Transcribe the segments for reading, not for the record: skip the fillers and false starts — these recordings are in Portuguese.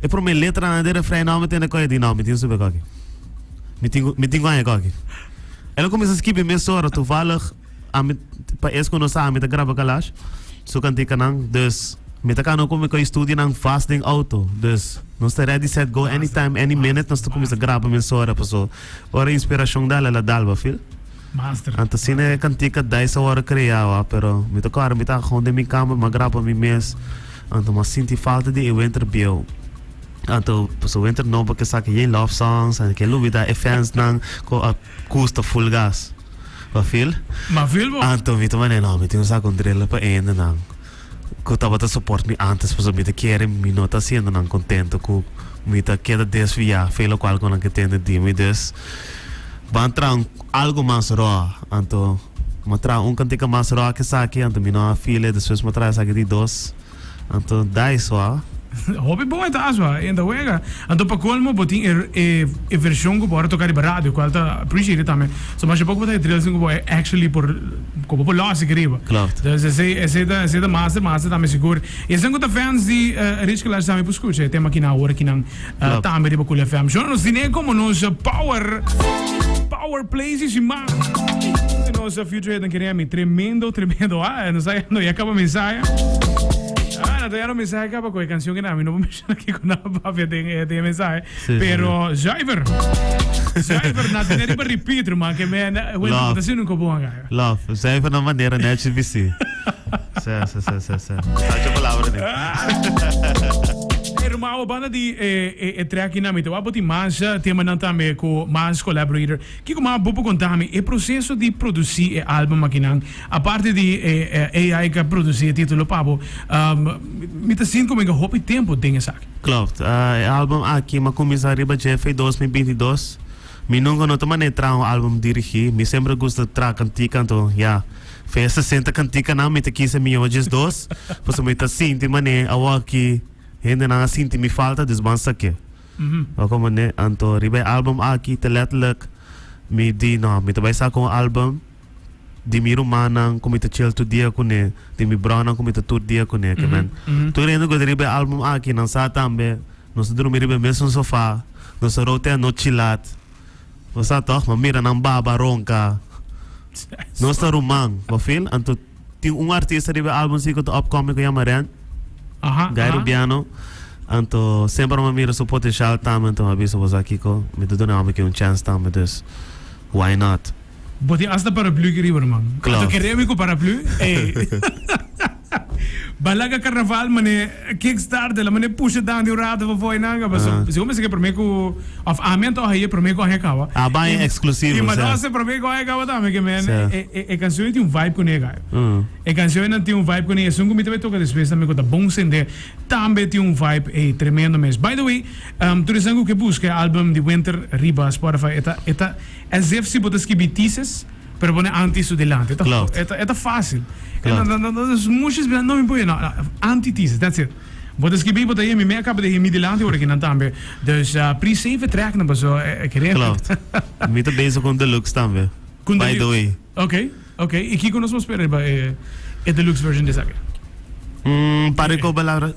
E pro minha letra na dele refrão não me tem coisa de não, me tem super coque. Me tem ganha coque. Ela começa a skip minha sora toevallig para es quando sa me tá grava kalash. So kan tika nang dus me tá kano como que estudie nang fasting auto. Dus nós tá ready set go anytime any minute nós tá começa a grava minha sora paso. Ora inspiração dela ela dalba fil. Master. Anto sine kan tika 10 hora criava, pero me tá cara me tá gewoon de minha cama, ma grava mi mes. Anto mas sinti falta de winter bio. Anto paso winter no porque sabe que love songs and que lubida fans nang ko custa full gas. Wat veel? Maar veel wel. Anto, weet je wat nou? Met ons aan drillen pa ene nang. Ko tava te support me antes, pues me te quiere mi nota siendo nang contento ko me te queda desvia, velo qual con que tende di me des. Van tran algo más raw, anto matra cantica más raw que saque, anto mi no file, después matra saque di dos. Anto dai so. Hobby boy tá aswa ainda wega ando pa colmo botin versão que bora tocar de rádio qual tá appreciate também so mas pouco botar drill singo boy actually por como por lá se griba Claro. dus esse da master também seguro e singo da fans de rich que lá também por escuta tema aqui na hora que não também de bakula fam jo nos cine como nos power plays e man nossa future dan queria me tremendo não sai não ia acabar mensagem. Todavía no mensaje acá porque canción que nada, no me menciona aquí con nada papi de mensaje. Sí, pero Jaiver, na tiene para repeat, man, que me bueno, tá sendo um combo acá. Love, Jaiver na maneira net de VC. Sim. Tá palavra né. Maar we banden die trekken naar mij. We hebben die mensen die men dan mee ko mas collaborator. Kiko maar bopo contami e processo di produci e album makinang. A parte di AI que produzi título pabo. Me tá sentindo como que hobby tempo dinge sak. Klopt. Album aqui mas começar riba Jeff 2022. Mi nunca não toma entrar album dirigir. Me sempre gosta tra cantica então, yeah. Fez 60 cantica na me te quise mi hoje dos. Pois me tá sentindo mané a aqui. Hindi na sinti mi falta desbansa ke. Ako man anto ribe album aki te letterlijk mi di no mi te baisa ko album di mi romanang ko mi te chill to dia ko ne di mi brownang ko mi te tur dia ko ne ke men. Tu rendo ko ribe album aki nang sa tambe no se dormir ribe mesmo sofá no se rote no chillat. No sa toch mamira nang baba ronca. No sa rumang, wa feel anto ting artista ribe album si ko to upcoming ko yamaren. Gairo piano, anto sempre me mira su potencial também, então aviso você aqui com me tudo não me chance também, dus why not? Boti hasta paraplu que river man. Claro. Queremos com paraplu. Balaga carnaval mane kickstart la mane push down di rada vo foi nanga mas se como se que promeko of amento aí promeko aí kawa. Bem exclusivo. E mas você promeko aí kawa também que man canção tem vibe com nega. Canção tem vibe com nega. Sungo me também toca depois também com da bom sende. Também tem vibe tremendo mesmo. By the way, tu desango que busca álbum de Winter Riba Spotify eta as if se botas que bitices pero pone antes o delante. Eta fácil. Não muitas vezes não me põe anti-thesis, that's it. Botas que bem botar aí me acaba de me delante hoor que não também. Dus pre-save track não passou querer. Klopt. Me tá bezig com deluxe também. By the way. Okay. E que nós vamos esperar para a deluxe version dessa aqui. Pare ko balawra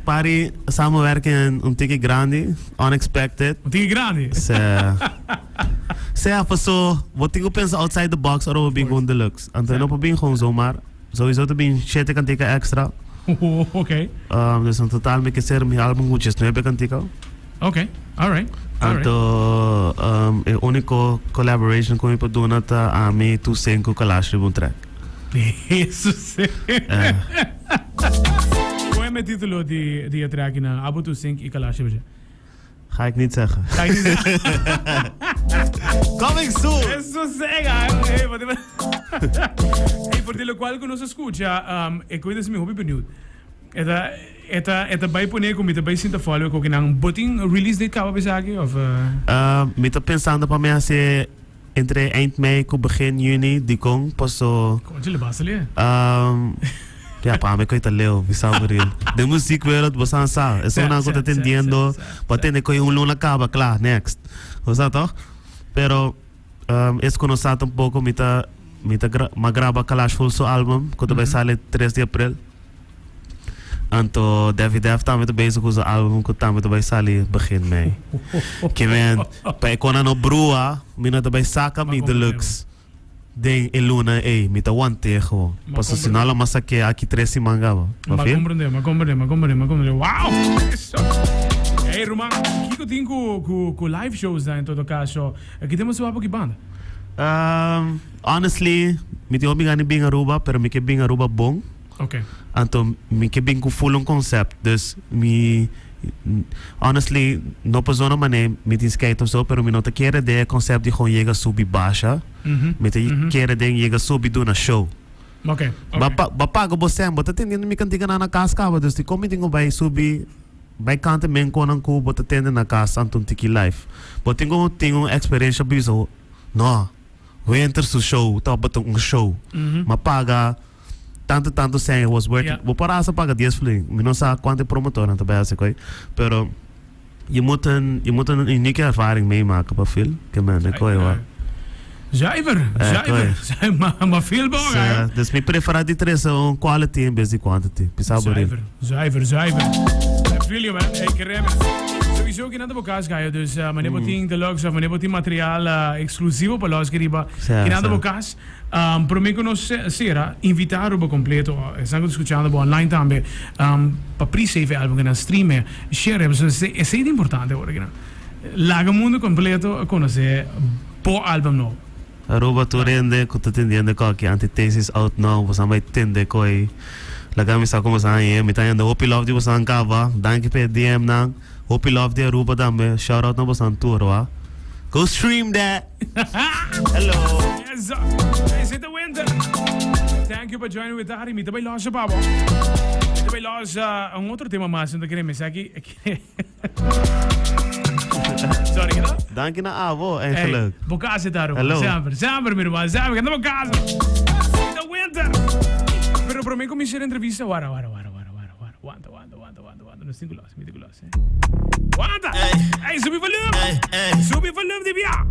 pare samenwerken een tikje grande, unexpected. Een tikje grande? Se passou, wat ik pensa outside the box, oro bing gewoon deluxe. Anto no bing gewoon zomaar. Sowieso te bing shit kan tika extra. Okay. Dus in totaal me keser mi album goedjes nu heb ik kan tika. Okay. All right. Anto unico collaboration com ik doen dat a me tu senko kalash ribun track. Isso sim. Qual é o título de track na Abu Tu Sink e Kalash? Ga ik niet zeggen. Coming soon. Isso cega. E por lo qual que nos escucha, cuida-se meu hobby penudo. Eta vai poner como te vai sentar follow com que não botin release date acaba pensar aqui of me tô pensando para mim se entre eind mei e begin juni die kon pas zo. Kom je baselen? Ja, para mí que está leo, visabril. De muziekwereld was aan sa. Eso na ko entendiendo, patene ko yung luna acaba, claro, next. O sea, toch? Pero es conocido un poco ma graba Kalash full so album, que vai sale 3 de abril. Anto David Def também tá bezig com o álbum que também tá vai sair begin mei. Que men, pa ikona no brua, mina tá vai saca mi deluxe. Den eluna mi tá one tego. Passo sinala masake aqui 3 manga ba. Ma compreende. Wow! Hey Roman, kiko tin ku live shows da in todo caso. Aqui temos uma pouca banda. Honestly, mi ti obi gani bing Aruba, pero mi ke bing Aruba bom. Okay. Anto mi ke bing ku full concept. Dus mi honestly no persona mané mi ti skate of so, pero mi no te quiere de concept di gewoon llega subi baixa. Mi te quiere de llega subi do na show. Okay. Bapago bosem, bota tendendo mi kantiga na cascava, dus ti komi tingo bay subi by kante men konan ko bota tende na casa anton tiki life. But tingo experiência biso. No. We enter su show, tá batong show. Mapaga tanto sem was working. Vou parar essa paga 10 fling. Mi não sa quanto promotor na tabela koi. Pero je moet een unieke ervaring meemaken op film. Kemen, ik hoor hoor. Zuiver. Maar veel belangrijk. Dus mijn preferentie is een quality en best quantity. Zuiver. Filho, man. Ik rem. Sowieso que nada bocas gaio, dus meneer botin deluxe of meneer botin material exclusivo para los que riba. Que nada bocas. Pero me conoscera invitar o completo. Están escuchando online también. Para pre-save álbum que na stream share é importante agora que na. Laga mundo completo conhecer po álbum novo. Aruba tu rende, que tu entendendo que antitesis out now, você vai entender que lagami sa como sa aí, me tá indo Hope Love de você ancava, danke pe DM nang, Hope Love de Aruba também, shout out na você tour, go stream that. Hello. Yes, is it the winter? Thank you for joining with Ari. Me também loja babo. Me também loja outro tema mais, não queria me aqui. Sorry, que não? Danke na avo, eigenlijk. Bocase daar. Hello. Sempre, meu irmão, sempre. Que não bocase. The winter. Pero para mí começar a entrevista, Aguanta. Não sinto loss, Aguanta. Hey, subi volume. Subi volume de via.